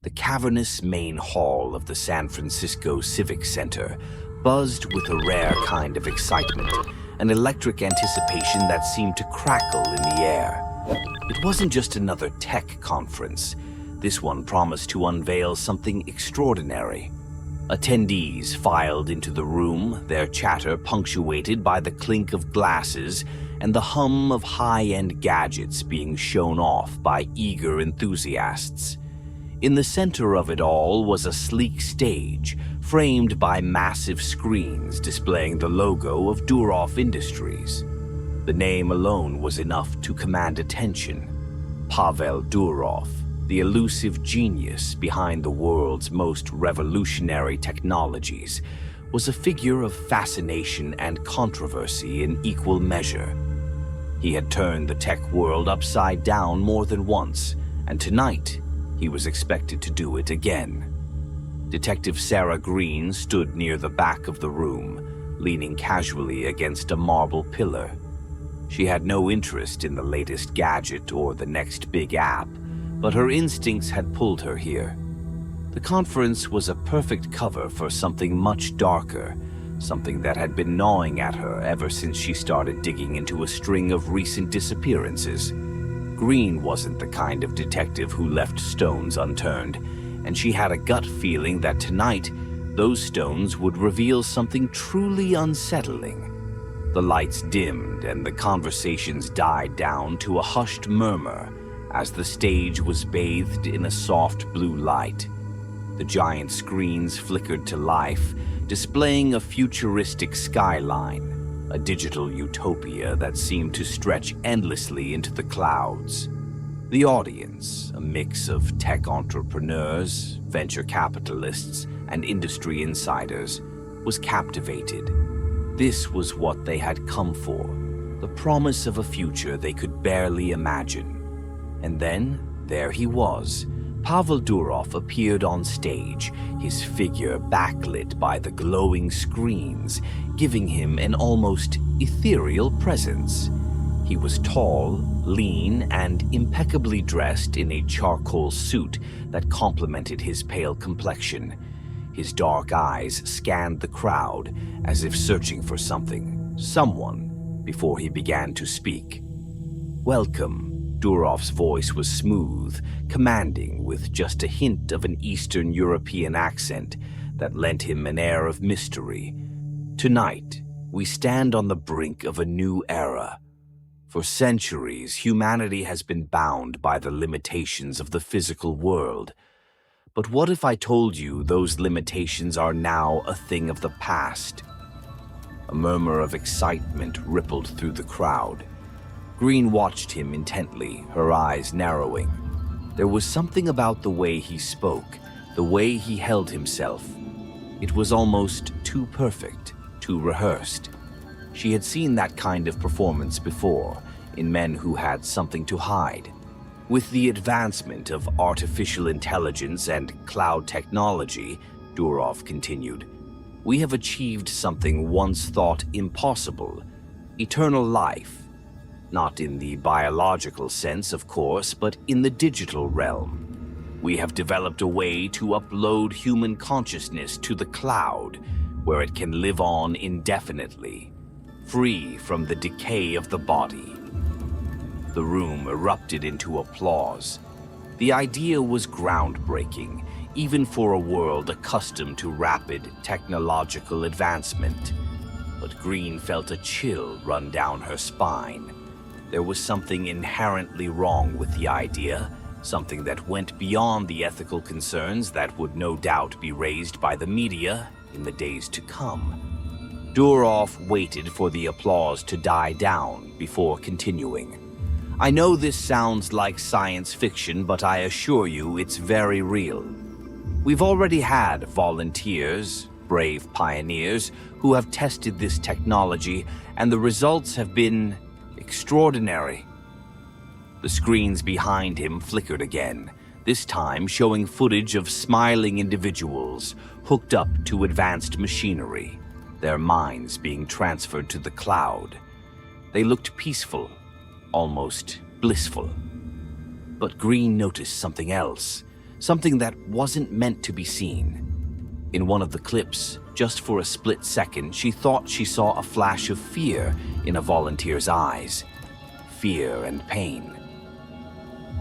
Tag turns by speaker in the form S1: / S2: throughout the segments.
S1: The cavernous main hall of the San Francisco Civic Center buzzed with a rare kind of excitement, an electric anticipation that seemed to crackle in the air. It wasn't just another tech conference. This one promised to unveil something extraordinary. Attendees filed into the room, their chatter punctuated by the clink of glasses and the hum of high-end gadgets being shown off by eager enthusiasts. In the center of it all was a sleek stage, framed by massive screens displaying the logo of Durov Industries. The name alone was enough to command attention. Pavel Durov, the elusive genius behind the world's most revolutionary technologies, was a figure of fascination and controversy in equal measure. He had turned the tech world upside down more than once, and tonight he was expected to do it again. Detective Sarah Green stood near the back of the room, leaning casually against a marble pillar. She had no interest in the latest gadget or the next big app, but her instincts had pulled her here. The conference was a perfect cover for something much darker, something that had been gnawing at her ever since she started digging into a string of recent disappearances. Green wasn't the kind of detective who left stones unturned, and she had a gut feeling that tonight those stones would reveal something truly unsettling. The lights dimmed and the conversations died down to a hushed murmur as the stage was bathed in a soft blue light. The giant screens flickered to life, displaying a futuristic skyline, a digital utopia that seemed to stretch endlessly into the clouds. The audience, a mix of tech entrepreneurs, venture capitalists, and industry insiders, was captivated. This was what they had come for, the promise of a future they could barely imagine. And then, there he was. Pavel Durov appeared on stage, his figure backlit by the glowing screens, giving him an almost ethereal presence. He was tall, lean, and impeccably dressed in a charcoal suit that complemented his pale complexion. His dark eyes scanned the crowd as if searching for someone, before he began to speak. "Welcome." Durov's voice was smooth, commanding, with just a hint of an Eastern European accent that lent him an air of mystery. "Tonight, we stand on the brink of a new era. For centuries, humanity has been bound by the limitations of the physical world. But what if I told you those limitations are now a thing of the past?" A murmur of excitement rippled through the crowd. Green watched him intently, her eyes narrowing. There was something about the way he spoke, the way he held himself. It was almost too perfect, too rehearsed. She had seen that kind of performance before, in men who had something to hide. With the advancement of artificial intelligence and cloud technology, Durov continued, we have achieved something once thought impossible: eternal life. Not in the biological sense, of course, but in the digital realm. We have developed a way to upload human consciousness to the cloud, where it can live on indefinitely, free from the decay of the body. The room erupted into applause. The idea was groundbreaking, even for a world accustomed to rapid technological advancement. But Green felt a chill run down her spine. There was something inherently wrong with the idea, something that went beyond the ethical concerns that would no doubt be raised by the media in the days to come. Durov waited for the applause to die down before continuing. "I know this sounds like science fiction, but I assure you it's very real. We've already had volunteers, brave pioneers, who have tested this technology, and the results have been extraordinary." The screens behind him flickered again, this time showing footage of smiling individuals hooked up to advanced machinery, their minds being transferred to the cloud. They looked peaceful, almost blissful. But Green noticed something else, something that wasn't meant to be seen. In one of the clips, just for a split second, she thought she saw a flash of fear in a volunteer's eyes. Fear and pain.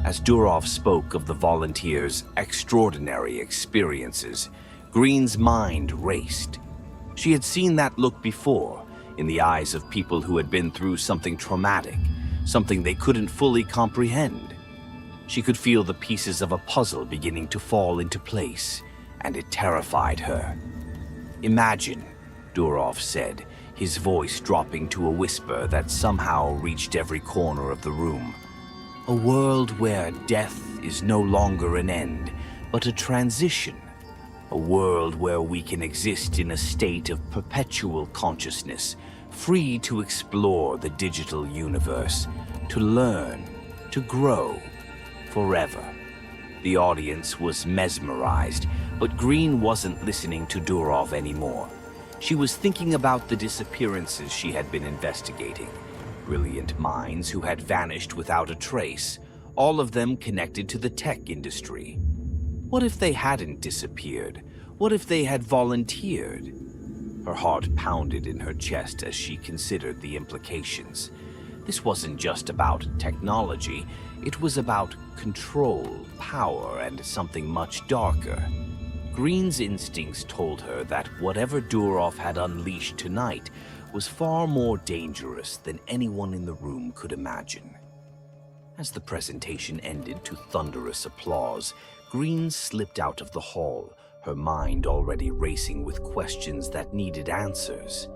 S1: As Durov spoke of the volunteer's extraordinary experiences, Green's mind raced. She had seen that look before, in the eyes of people who had been through something traumatic, something they couldn't fully comprehend. She could feel the pieces of a puzzle beginning to fall into place, and it terrified her. "Imagine," Durov said, his voice dropping to a whisper that somehow reached every corner of the room. "A world where death is no longer an end, but a transition. A world where we can exist in a state of perpetual consciousness, free to explore the digital universe, to learn, to grow, forever." The audience was mesmerized, but Green wasn't listening to Durov anymore. She was thinking about the disappearances she had been investigating. Brilliant minds who had vanished without a trace, all of them connected to the tech industry. What if they hadn't disappeared? What if they had volunteered? Her heart pounded in her chest as she considered the implications. This wasn't just about technology, it was about control, power, and something much darker. Green's instincts told her that whatever Durov had unleashed tonight was far more dangerous than anyone in the room could imagine. As the presentation ended to thunderous applause, Green slipped out of the hall, her mind already racing with questions that needed answers.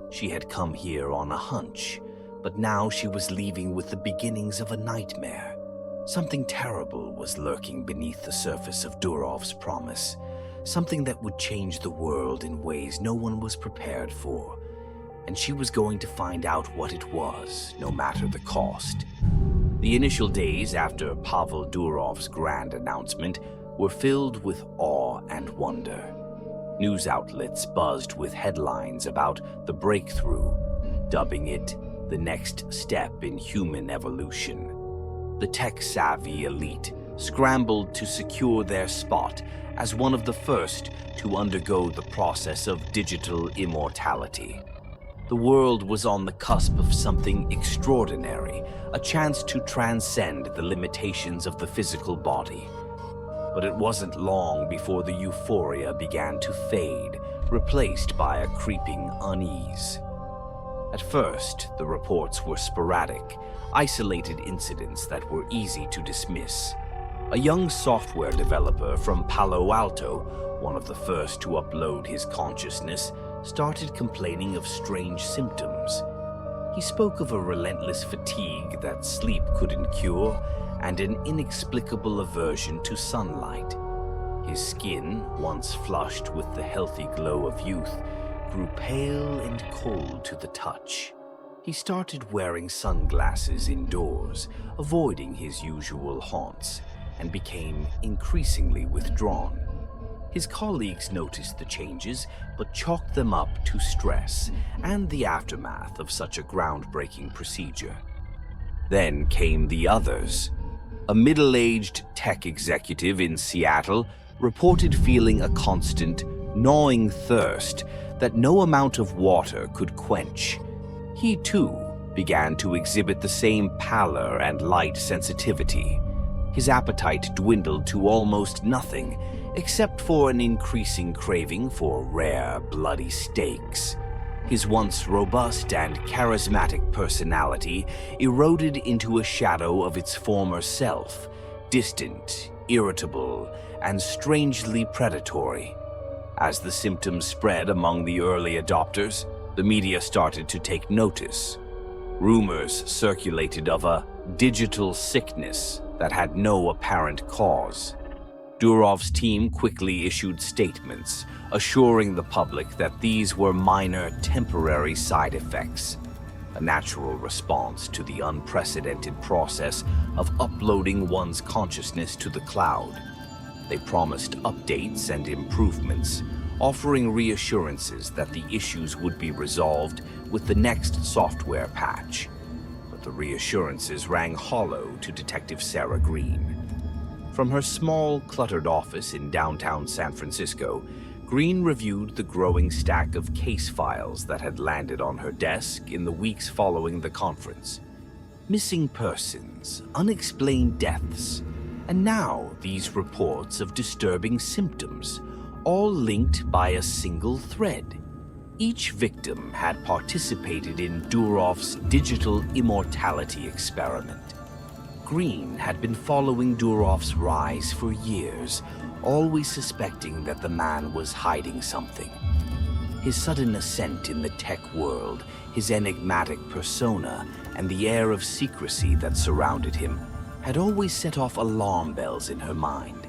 S1: She had come here on a hunch, but now she was leaving with the beginnings of a nightmare. Something terrible was lurking beneath the surface of Durov's promise, something that would change the world in ways no one was prepared for. And she was going to find out what it was, no matter the cost. The initial days after Pavel Durov's grand announcement were filled with awe and wonder. News outlets buzzed with headlines about the breakthrough, dubbing it the next step in human evolution. The tech-savvy elite scrambled to secure their spot as one of the first to undergo the process of digital immortality. The world was on the cusp of something extraordinary, a chance to transcend the limitations of the physical body. But it wasn't long before the euphoria began to fade, replaced by a creeping unease. At first, the reports were sporadic, isolated incidents that were easy to dismiss. A young software developer from Palo Alto, one of the first to upload his consciousness, started complaining of strange symptoms. He spoke of a relentless fatigue that sleep couldn't cure and an inexplicable aversion to sunlight. His skin, once flushed with the healthy glow of youth, grew pale and cold to the touch. He started wearing sunglasses indoors, avoiding his usual haunts, and became increasingly withdrawn. His colleagues noticed the changes, but chalked them up to stress and the aftermath of such a groundbreaking procedure. Then came the others. A middle-aged tech executive in Seattle reported feeling a constant, gnawing thirst that no amount of water could quench. He, too, began to exhibit the same pallor and light sensitivity. His appetite dwindled to almost nothing, except for an increasing craving for rare, bloody steaks. His once robust and charismatic personality eroded into a shadow of its former self, distant, irritable, and strangely predatory. As the symptoms spread among the early adopters, the media started to take notice. Rumors circulated of a digital sickness that had no apparent cause. Durov's team quickly issued statements, assuring the public that these were minor, temporary side effects, a natural response to the unprecedented process of uploading one's consciousness to the cloud. They promised updates and improvements, offering reassurances that the issues would be resolved with the next software patch. But the reassurances rang hollow to Detective Sarah Green. From her small, cluttered office in downtown San Francisco, Green reviewed the growing stack of case files that had landed on her desk in the weeks following the conference. Missing persons, unexplained deaths, and now these reports of disturbing symptoms, all linked by a single thread. Each victim had participated in Durov's digital immortality experiment. Green had been following Durov's rise for years, always suspecting that the man was hiding something. His sudden ascent in the tech world, his enigmatic persona, and the air of secrecy that surrounded him had always set off alarm bells in her mind.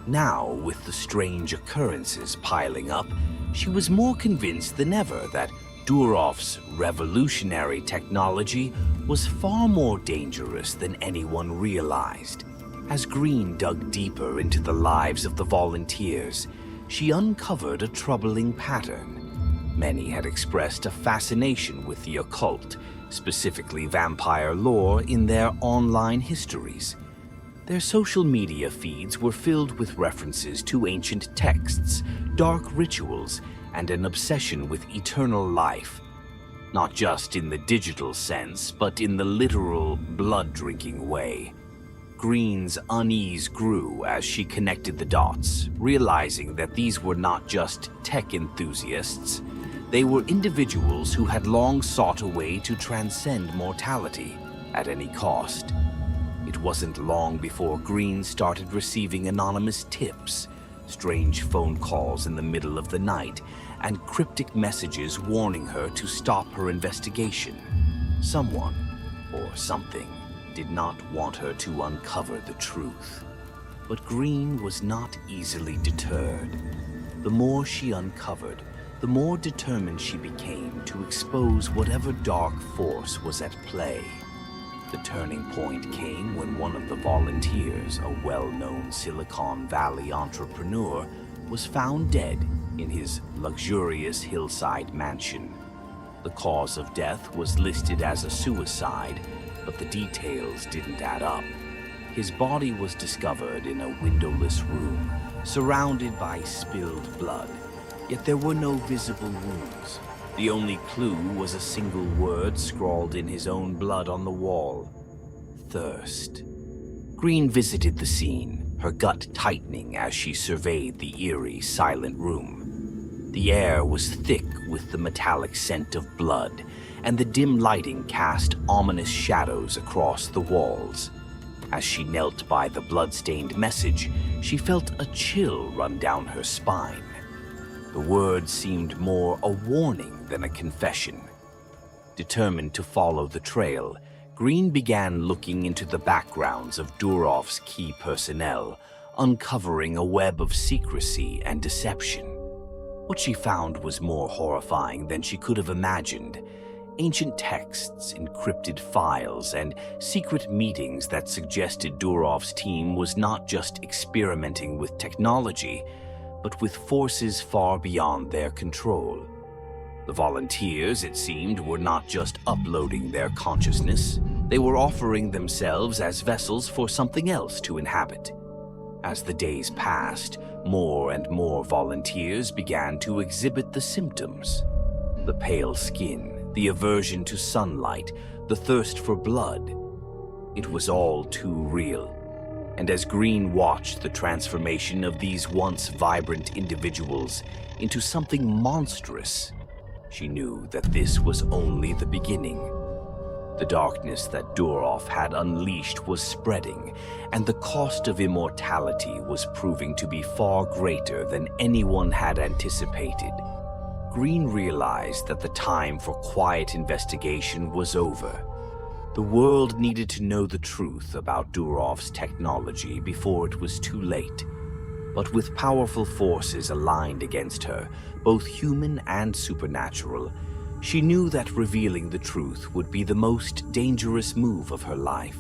S1: Now, with the strange occurrences piling up, she was more convinced than ever that Durov's revolutionary technology was far more dangerous than anyone realized. As Green dug deeper into the lives of the volunteers, she uncovered a troubling pattern. Many had expressed a fascination with the occult, specifically vampire lore, in their online histories. Their social media feeds were filled with references to ancient texts, dark rituals, and an obsession with eternal life. Not just in the digital sense, but in the literal, blood-drinking way. Green's unease grew as she connected the dots, realizing that these were not just tech enthusiasts. They were individuals who had long sought a way to transcend mortality at any cost. It wasn't long before Green started receiving anonymous tips, strange phone calls in the middle of the night, and cryptic messages warning her to stop her investigation. Someone, or something, did not want her to uncover the truth. But Green was not easily deterred. The more she uncovered, the more determined she became to expose whatever dark force was at play. The turning point came when one of the volunteers, a well-known Silicon Valley entrepreneur, was found dead in his luxurious hillside mansion. The cause of death was listed as a suicide, but the details didn't add up. His body was discovered in a windowless room, surrounded by spilled blood, yet there were no visible wounds. The only clue was a single word scrawled in his own blood on the wall: thirst. Green visited the scene, her gut tightening as she surveyed the eerie, silent room. The air was thick with the metallic scent of blood, and the dim lighting cast ominous shadows across the walls. As she knelt by the blood-stained message, she felt a chill run down her spine. The words seemed more a warning than a confession. Determined to follow the trail, Green began looking into the backgrounds of Durov's key personnel, uncovering a web of secrecy and deception. What she found was more horrifying than she could have imagined. Ancient texts, encrypted files, and secret meetings that suggested Durov's team was not just experimenting with technology, but with forces far beyond their control. The volunteers, it seemed, were not just uploading their consciousness. They were offering themselves as vessels for something else to inhabit. As the days passed, more and more volunteers began to exhibit the symptoms. The pale skin, the aversion to sunlight, the thirst for blood. It was all too real. And as Green watched the transformation of these once vibrant individuals into something monstrous, she knew that this was only the beginning. The darkness that Durov had unleashed was spreading, and the cost of immortality was proving to be far greater than anyone had anticipated. Green realized that the time for quiet investigation was over. The world needed to know the truth about Durov's technology before it was too late. But with powerful forces aligned against her, both human and supernatural, she knew that revealing the truth would be the most dangerous move of her life.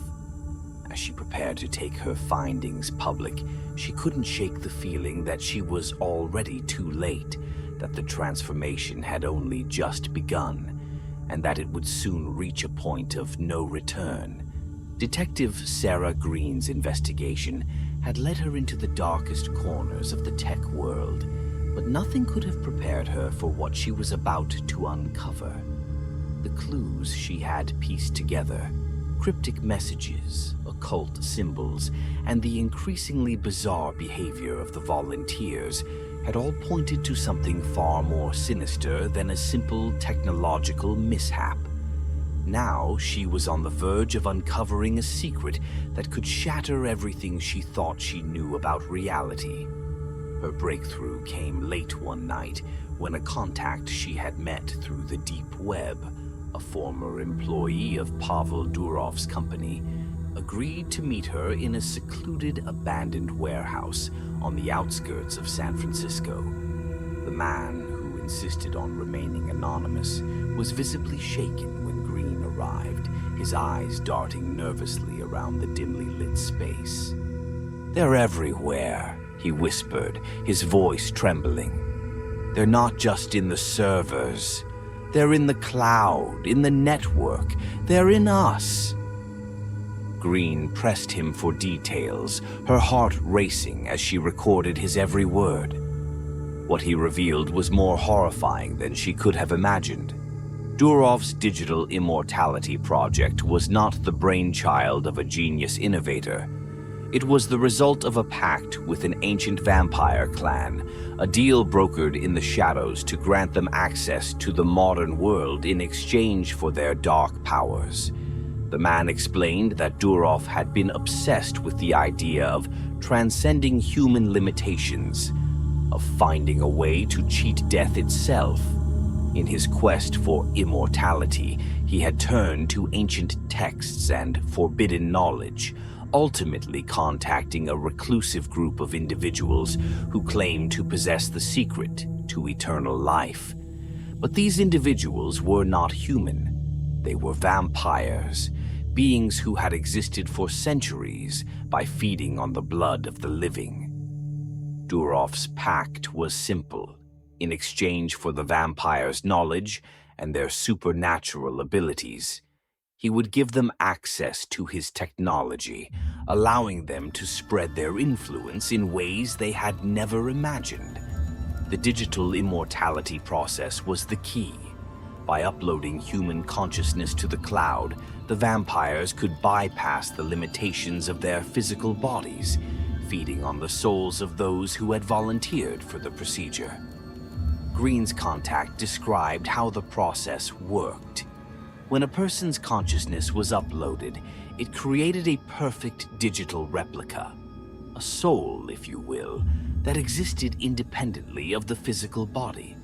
S1: As she prepared to take her findings public, she couldn't shake the feeling that she was already too late, that the transformation had only just begun, and that it would soon reach a point of no return. Detective Sarah Green's investigation had led her into the darkest corners of the tech world, but nothing could have prepared her for what she was about to uncover. The clues she had pieced together, cryptic messages, occult symbols, and the increasingly bizarre behavior of the volunteers had all pointed to something far more sinister than a simple technological mishap. Now she was on the verge of uncovering a secret that could shatter everything she thought she knew about reality. Her breakthrough came late one night when a contact she had met through the deep web, a former employee of Pavel Durov's company, agreed to meet her in a secluded, abandoned warehouse on the outskirts of San Francisco. The man, who insisted on remaining anonymous, was visibly shaken when Green arrived, his eyes darting nervously around the dimly lit space. "They're everywhere," he whispered, his voice trembling. "They're not just in the servers. They're in the cloud, in the network. They're in us." Green pressed him for details, her heart racing as she recorded his every word. What he revealed was more horrifying than she could have imagined. Durov's digital immortality project was not the brainchild of a genius innovator. It was the result of a pact with an ancient vampire clan, a deal brokered in the shadows to grant them access to the modern world in exchange for their dark powers. The man explained that Durov had been obsessed with the idea of transcending human limitations, of finding a way to cheat death itself. In his quest for immortality, he had turned to ancient texts and forbidden knowledge, ultimately contacting a reclusive group of individuals who claimed to possess the secret to eternal life. But these individuals were not human. They were vampires, beings who had existed for centuries by feeding on the blood of the living. Durov's pact was simple. In exchange for the vampires' knowledge and their supernatural abilities, he would give them access to his technology, allowing them to spread their influence in ways they had never imagined. The digital immortality process was the key. By uploading human consciousness to the cloud, the vampires could bypass the limitations of their physical bodies, feeding on the souls of those who had volunteered for the procedure. Green's contact described how the process worked. When a person's consciousness was uploaded, it created a perfect digital replica, a soul, if you will, that existed independently of the physical body.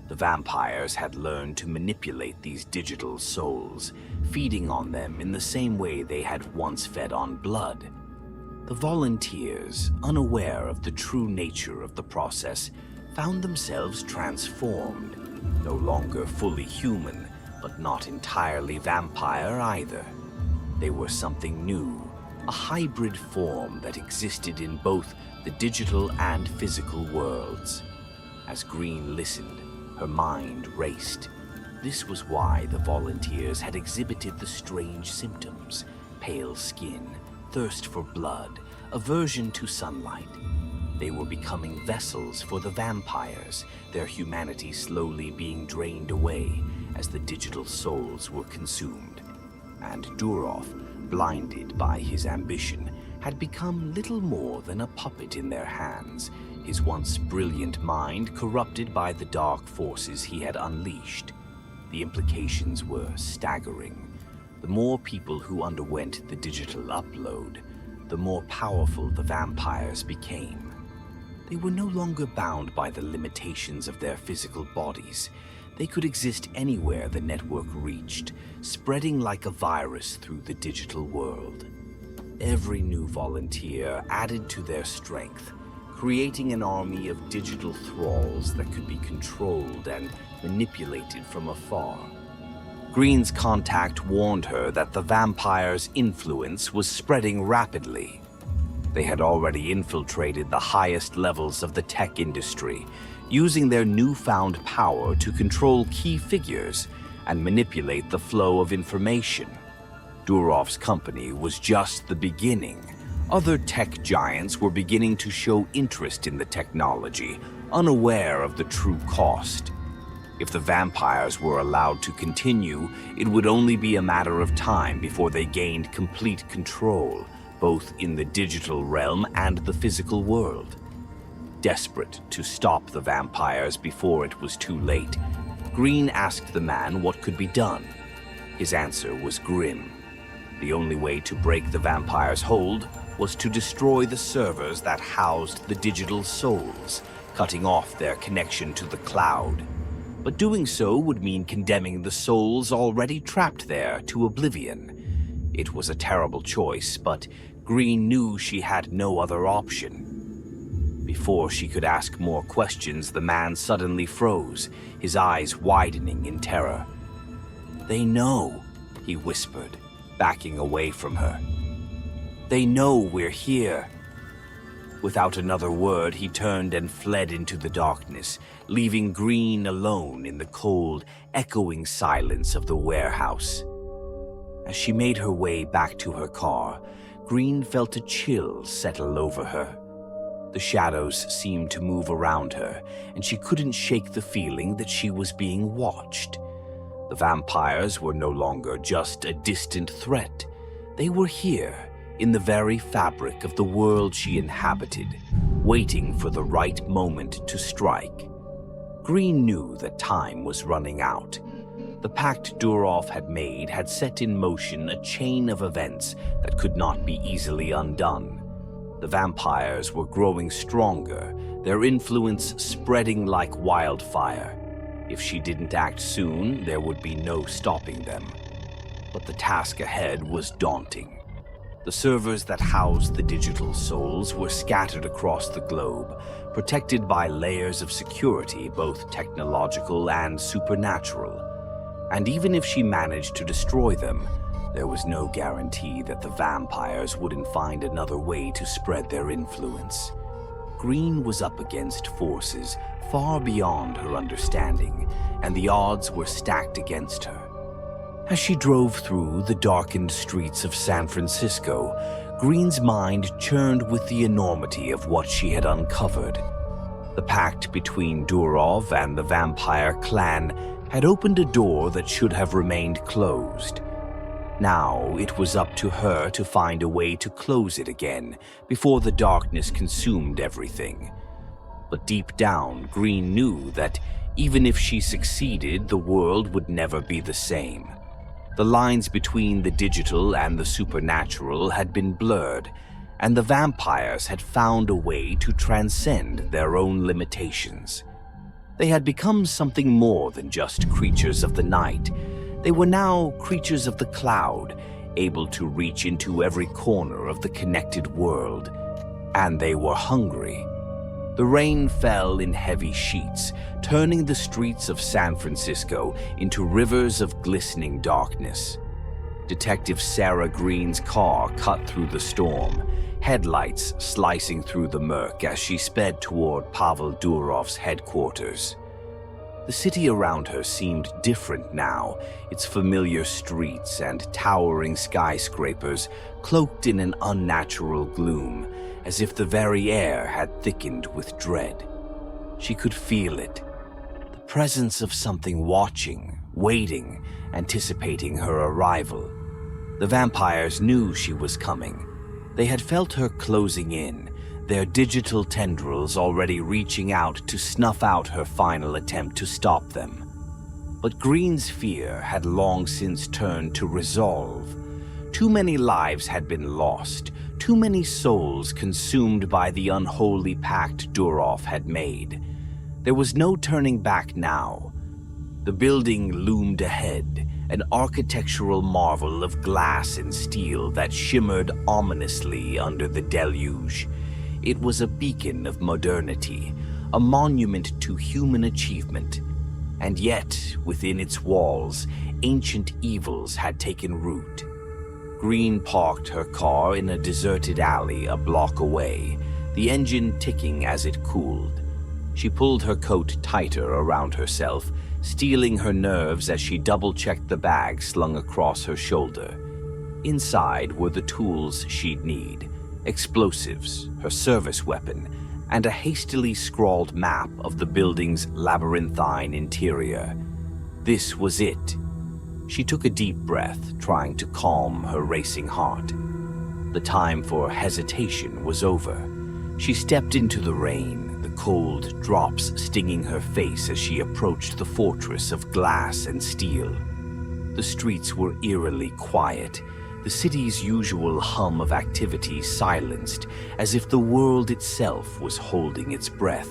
S1: The vampires had learned to manipulate these digital souls, feeding on them in the same way they had once fed on blood. The volunteers, unaware of the true nature of the process, found themselves transformed, no longer fully human, but not entirely vampire either. They were something new, a hybrid form that existed in both the digital and physical worlds. As Green listened, her mind raced. This was why the volunteers had exhibited the strange symptoms: pale skin, thirst for blood, aversion to sunlight. They were becoming vessels for the vampires, their humanity slowly being drained away as the digital souls were consumed. And Durov, blinded by his ambition, had become little more than a puppet in their hands, his once brilliant mind corrupted by the dark forces he had unleashed. The implications were staggering. The more people who underwent the digital upload, the more powerful the vampires became. They were no longer bound by the limitations of their physical bodies. They could exist anywhere the network reached, spreading like a virus through the digital world. Every new volunteer added to their strength, creating an army of digital thralls that could be controlled and manipulated from afar. Green's contact warned her that the vampire's influence was spreading rapidly. They had already infiltrated the highest levels of the tech industry, using their newfound power to control key figures and manipulate the flow of information. Durov's company was just the beginning, Other tech giants were beginning to show interest in the technology, unaware of the true cost. If the vampires were allowed to continue, it would only be a matter of time before they gained complete control, both in the digital realm and the physical world. Desperate to stop the vampires before it was too late, Green asked the man what could be done. His answer was grim. The only way to break the vampires' hold was to destroy the servers that housed the digital souls, cutting off their connection to the cloud. But doing so would mean condemning the souls already trapped there to oblivion. It was a terrible choice, but Green knew she had no other option. Before she could ask more questions, the man suddenly froze, his eyes widening in terror. "They know," he whispered, backing away from her. "They know we're here." Without another word, he turned and fled into the darkness, leaving Green alone in the cold, echoing silence of the warehouse. As she made her way back to her car, Green felt a chill settle over her. The shadows seemed to move around her, and she couldn't shake the feeling that she was being watched. The vampires were no longer just a distant threat. They were here, in the very fabric of the world she inhabited, waiting for the right moment to strike. Green knew that time was running out. The pact Durov had made had set in motion a chain of events that could not be easily undone. The vampires were growing stronger, their influence spreading like wildfire. If she didn't act soon, there would be no stopping them. But the task ahead was daunting. The servers that housed the digital souls were scattered across the globe, protected by layers of security, both technological and supernatural. And even if she managed to destroy them, there was no guarantee that the vampires wouldn't find another way to spread their influence. Green was up against forces far beyond her understanding, and the odds were stacked against her. As she drove through the darkened streets of San Francisco, Green's mind churned with the enormity of what she had uncovered. The pact between Durov and the vampire clan had opened a door that should have remained closed. Now it was up to her to find a way to close it again before the darkness consumed everything. But deep down, Green knew that even if she succeeded, the world would never be the same. The lines between the digital and the supernatural had been blurred, and the vampires had found a way to transcend their own limitations. They had become something more than just creatures of the night. They were now creatures of the cloud, able to reach into every corner of the connected world. And they were hungry. The rain fell in heavy sheets, turning the streets of San Francisco into rivers of glistening darkness. Detective Sarah Green's car cut through the storm, headlights slicing through the murk as she sped toward Pavel Durov's headquarters. The city around her seemed different now, its familiar streets and towering skyscrapers cloaked in an unnatural gloom, as if the very air had thickened with dread. She could feel it, the presence of something watching, waiting, anticipating her arrival. The vampires knew she was coming. They had felt her closing in, their digital tendrils already reaching out to snuff out her final attempt to stop them. But Green's fear had long since turned to resolve. Too many lives had been lost, too many souls consumed by the unholy pact Durov had made. There was no turning back now. The building loomed ahead, an architectural marvel of glass and steel that shimmered ominously under the deluge. It was a beacon of modernity, a monument to human achievement. And yet, within its walls, ancient evils had taken root. Green parked her car in a deserted alley a block away, the engine ticking as it cooled. She pulled her coat tighter around herself, steeling her nerves as she double-checked the bag slung across her shoulder. Inside were the tools she'd need: explosives, her service weapon, and a hastily scrawled map of the building's labyrinthine interior. This was it. She took a deep breath, trying to calm her racing heart. The time for hesitation was over. She stepped into the rain, the cold drops stinging her face as she approached the fortress of glass and steel. The streets were eerily quiet, the city's usual hum of activity silenced, as if the world itself was holding its breath.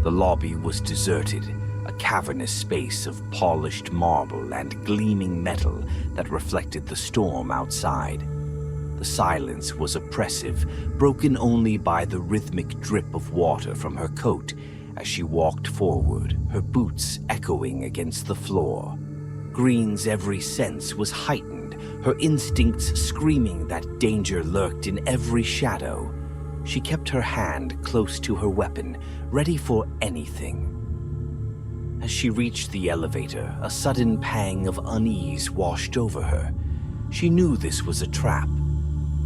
S1: The lobby was deserted, a cavernous space of polished marble and gleaming metal that reflected the storm outside. The silence was oppressive, broken only by the rhythmic drip of water from her coat as she walked forward, her boots echoing against the floor. Green's every sense was heightened, her instincts screaming that danger lurked in every shadow. She kept her hand close to her weapon, ready for anything. As she reached the elevator, a sudden pang of unease washed over her. She knew this was a trap.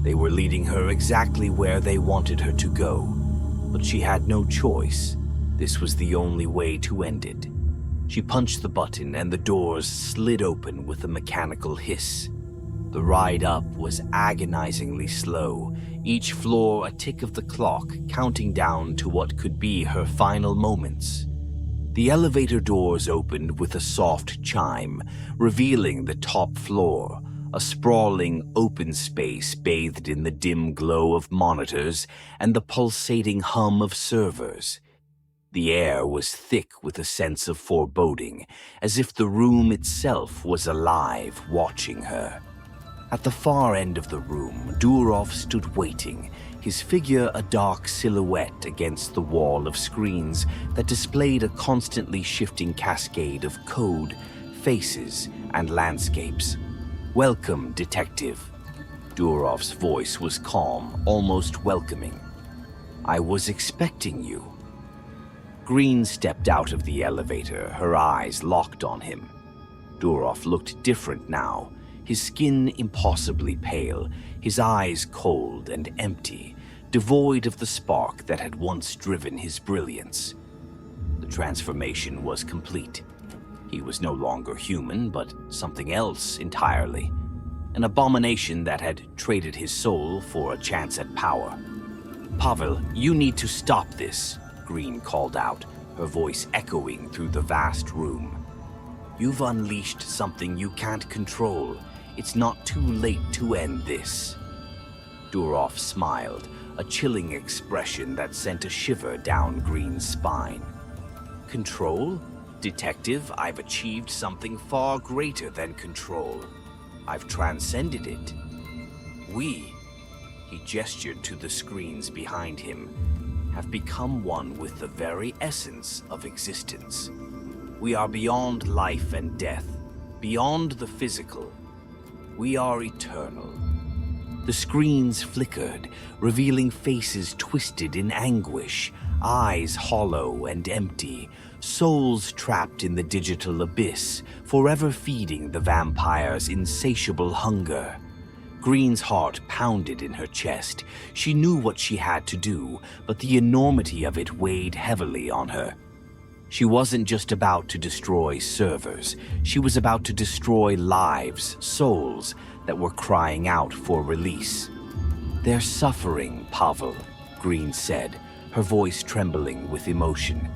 S1: They were leading her exactly where they wanted her to go, but she had no choice. This was the only way to end it. She punched the button and the doors slid open with a mechanical hiss. The ride up was agonizingly slow, each floor a tick of the clock counting down to what could be her final moments. The elevator doors opened with a soft chime, revealing the top floor, a sprawling open space bathed in the dim glow of monitors and the pulsating hum of servers. The air was thick with a sense of foreboding, as if the room itself was alive, watching her. At the far end of the room, Durov stood waiting, his figure a dark silhouette against the wall of screens that displayed a constantly shifting cascade of code, faces, and landscapes. "Welcome, detective." Durov's voice was calm, almost welcoming. "I was expecting you." Green stepped out of the elevator, her eyes locked on him. Durov looked different now, his skin impossibly pale, his eyes cold and empty, devoid of the spark that had once driven his brilliance. The transformation was complete. He was no longer human, but something else entirely. An abomination that had traded his soul for a chance at power. "Pavel, you need to stop this," Green called out, her voice echoing through the vast room. "You've unleashed something you can't control. It's not too late to end this." Durov smiled, a chilling expression that sent a shiver down Green's spine. "Control? Detective, I've achieved something far greater than control. I've transcended it. We," he gestured to the screens behind him, "have become one with the very essence of existence. We are beyond life and death, beyond the physical. We are eternal." The screens flickered, revealing faces twisted in anguish, eyes hollow and empty, souls trapped in the digital abyss, forever feeding the vampire's insatiable hunger. Green's heart pounded in her chest. She knew what she had to do, but the enormity of it weighed heavily on her. She wasn't just about to destroy servers. She was about to destroy lives, souls that were crying out for release. "They're suffering, Pavel," Green said, her voice trembling with emotion.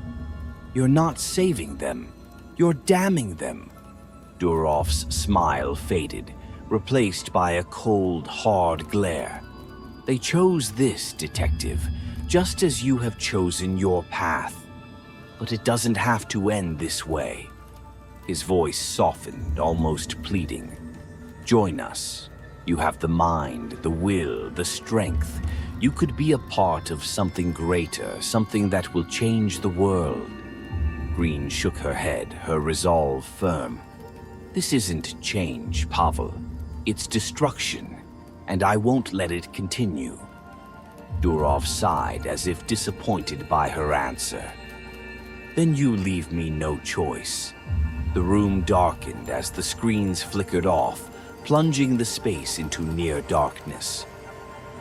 S1: "You're not saving them. You're damning them." Durov's smile faded, replaced by a cold, hard glare. "They chose this, detective, just as you have chosen your path. But it doesn't have to end this way." His voice softened, almost pleading. "Join us. You have the mind, the will, the strength. You could be a part of something greater, something that will change the world." Green shook her head, her resolve firm. "This isn't change, Pavel. It's destruction, and I won't let it continue." Durov sighed as if disappointed by her answer. "Then you leave me no choice." The room darkened as the screens flickered off, plunging the space into near darkness.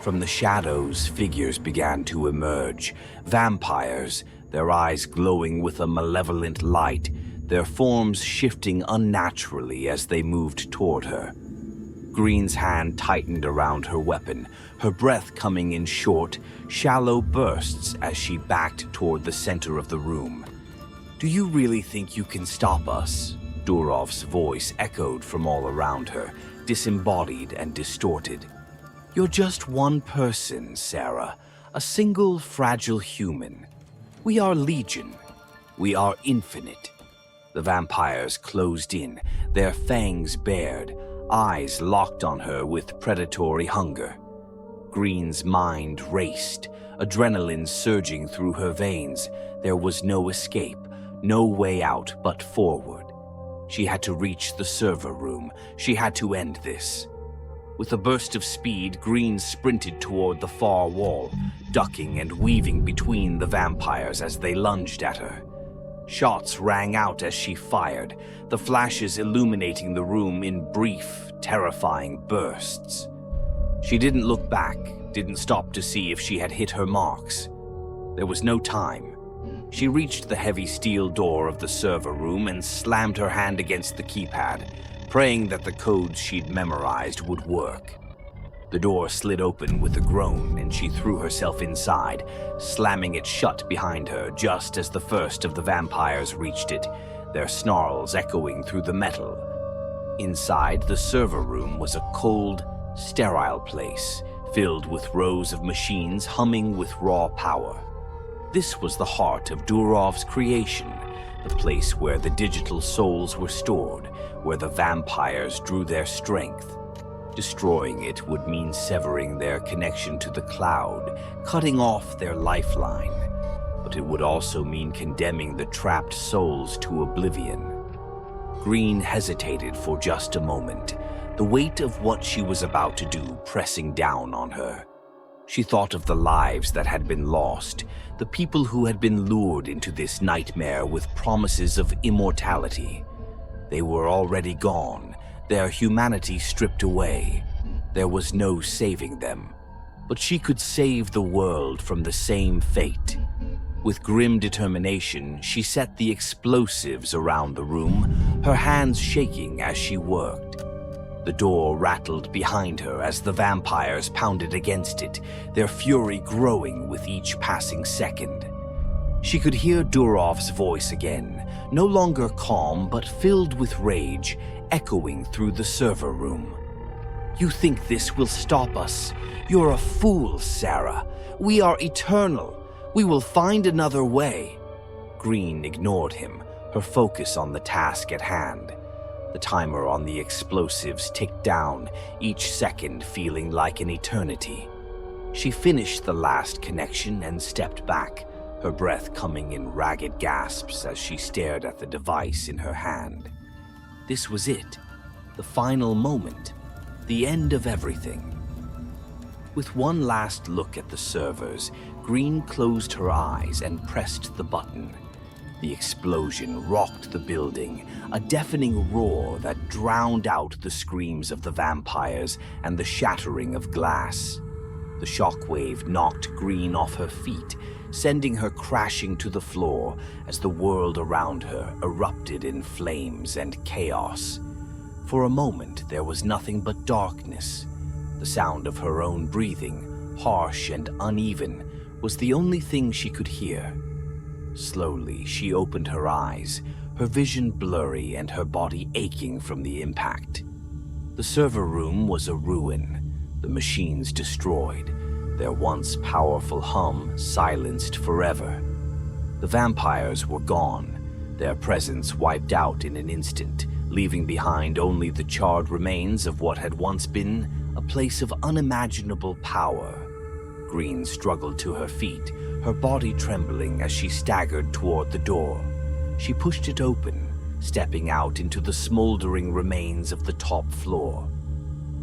S1: From the shadows, figures began to emerge. Vampires, their eyes glowing with a malevolent light, their forms shifting unnaturally as they moved toward her. Green's hand tightened around her weapon, her breath coming in short, shallow bursts as she backed toward the center of the room. "Do you really think you can stop us?" Durov's voice echoed from all around her, disembodied and distorted. "You're just one person, Sarah, a single fragile human. We are legion. We are infinite." The vampires closed in, their fangs bared, eyes locked on her with predatory hunger. Green's mind raced, adrenaline surging through her veins. There was no escape, no way out but forward. She had to reach the server room. She had to end this. With a burst of speed, Green sprinted toward the far wall, ducking and weaving between the vampires as they lunged at her. Shots rang out as she fired, the flashes illuminating the room in brief, terrifying bursts. She didn't look back, didn't stop to see if she had hit her marks. There was no time. She reached the heavy steel door of the server room and slammed her hand against the keypad, praying that the codes she'd memorized would work. The door slid open with a groan and she threw herself inside, slamming it shut behind her just as the first of the vampires reached it, their snarls echoing through the metal. Inside, the server room was a cold, sterile place, filled with rows of machines humming with raw power. This was the heart of Durov's creation, the place where the digital souls were stored, where the vampires drew their strength. Destroying it would mean severing their connection to the cloud, cutting off their lifeline. But it would also mean condemning the trapped souls to oblivion. Green hesitated for just a moment, the weight of what she was about to do pressing down on her. She thought of the lives that had been lost, the people who had been lured into this nightmare with promises of immortality. They were already gone, their humanity stripped away. There was no saving them. But she could save the world from the same fate. With grim determination, she set the explosives around the room, her hands shaking as she worked. The door rattled behind her as the vampires pounded against it, their fury growing with each passing second. She could hear Durov's voice again, no longer calm but filled with rage, echoing through the server room. "You think this will stop us? You're a fool, Sarah. We are eternal. We will find another way." Green ignored him, her focus on the task at hand. The timer on the explosives ticked down, each second feeling like an eternity. She finished the last connection and stepped back, her breath coming in ragged gasps as she stared at the device in her hand. This was it, the final moment, the end of everything. With one last look at the servers, Green closed her eyes and pressed the button. The explosion rocked the building, a deafening roar that drowned out the screams of the vampires and the shattering of glass. The shockwave knocked Green off her feet, sending her crashing to the floor as the world around her erupted in flames and chaos. For a moment, there was nothing but darkness. The sound of her own breathing, harsh and uneven, was the only thing she could hear. Slowly, she opened her eyes, her vision blurry and her body aching from the impact. The server room was a ruin, the machines destroyed, their once powerful hum silenced forever. The vampires were gone, their presence wiped out in an instant, leaving behind only the charred remains of what had once been a place of unimaginable power. Green struggled to her feet, her body trembling as she staggered toward the door. She pushed it open, stepping out into the smoldering remains of the top floor.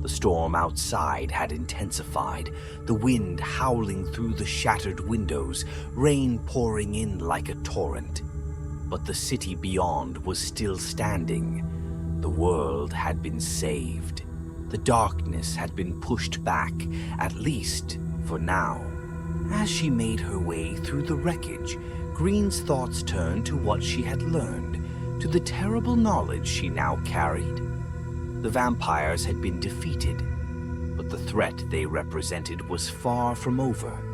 S1: The storm outside had intensified, the wind howling through the shattered windows, rain pouring in like a torrent. But the city beyond was still standing. The world had been saved. The darkness had been pushed back, at least for now. As she made her way through the wreckage, Green's thoughts turned to what she had learned, to the terrible knowledge she now carried. The vampires had been defeated, but the threat they represented was far from over.